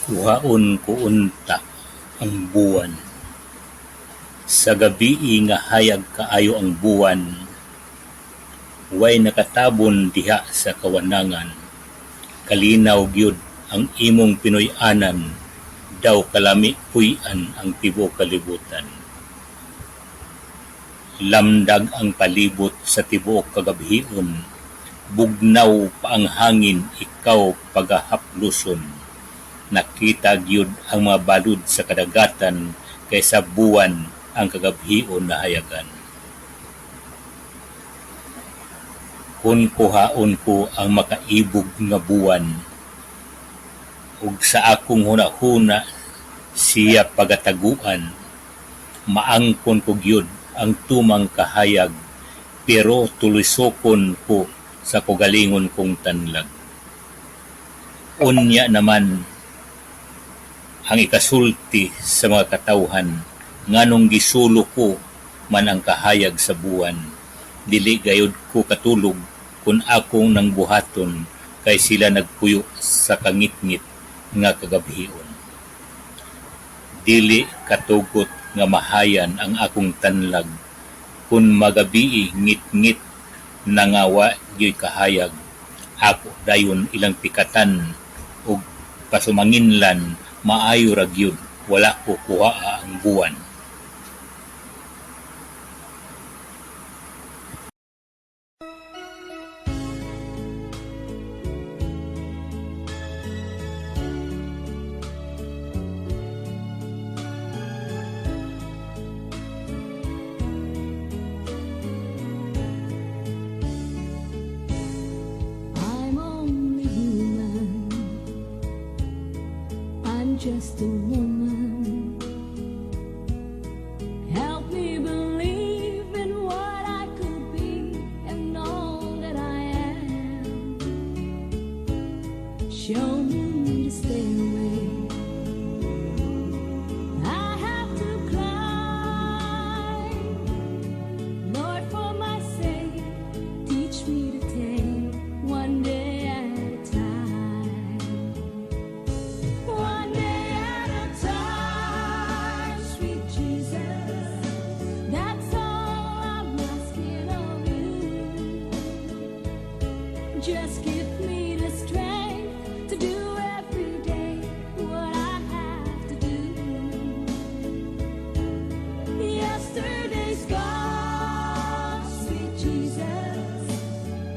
Kuhaon ko unta ang buwan. Sa gabii nga hayag kaayo ang buwan, way nakatabon diha sa kawanangan. Kalinaw gyud ang imong Pinoy-anan, daw kalami puy-an ang tibuok kalibutan. Lamdag ang palibot sa tibuok kagabhion, bugnaw pa ang hangin, ikaw pagahapluson. Nakita gyud ang mga balud sa kadagatan, kaysa buwan ang kagabhion na hayagan. Kung kuhaon ko ang makaibog nga buwan, ug sa akong hunahuna siya pagataguan, maangkon ko gyud ang tumang kahayag, pero tulisokon ko sa kugalingon kong tanlag. Unya naman ang ikasulti sa mga katawhan, nganong gisulo ko man ang kahayag sa buwan, dili gayud ko katulog kung akong nang buhaton, kay sila nagpuyo sa kangitngit nga kagabhion. Dili katugot nga mahayan ang akong tanlag, kung magabii ngit-ngit nangawa gyoy kahayag, ako dayon ilang pikatan ug pasumanginlan, maayo ra gyud wala ko kuhaa ang buwan. I'm only human. I'm just a woman. Help me believe in what I could be and all that I am. Show me the stairway I have to climb. Lord, for my sake, teach me to take one day at a time. One day at a time, sweet Jesus. That's all I'm asking of you. Just give me the strength to do every day what I have to do. Yesterday's gone, sweet Jesus,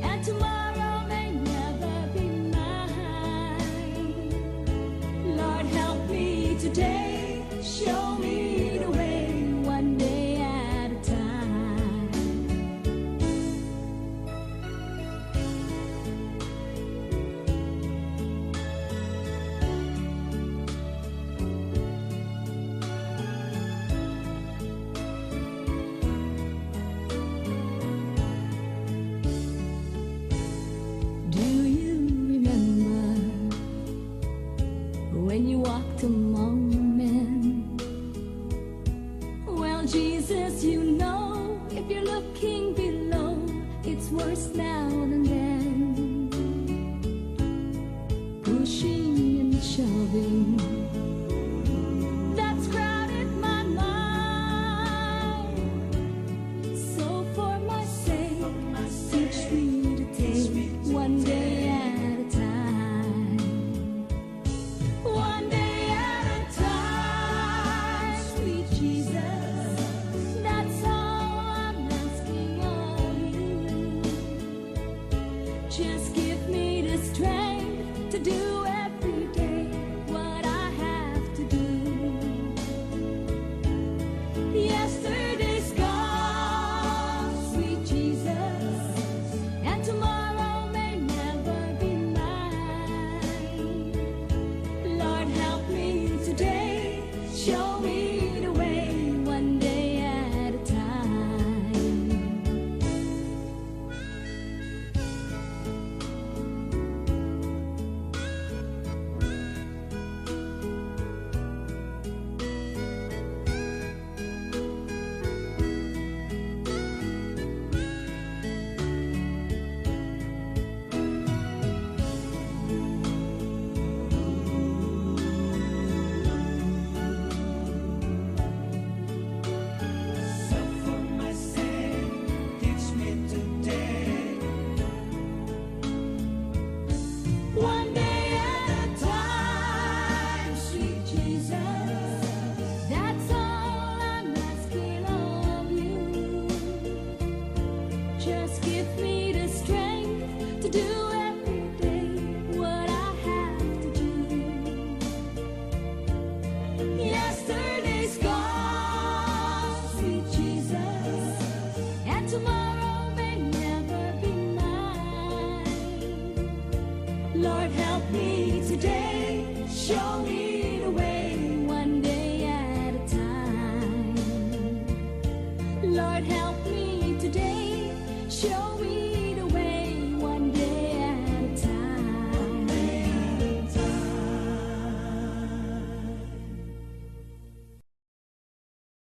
and tomorrow may never be mine. Lord, help me today, show me the way, one day at a time. Do you remember when you walked among men? Well, Jesus, you know, if you're looking below, it's worse now than then. Pushing and shoving, that's crowded my mind. So for my sake, teach me to take one day at a time. One day at a time, sweet Jesus. That's all I'm asking of you. Just give me the strength to do every day what I have to do. Yesterday's gone, sweet Jesus, and tomorrow may never be mine. Lord, help me today, show me the way, one day at a time. Lord, help me today. Show me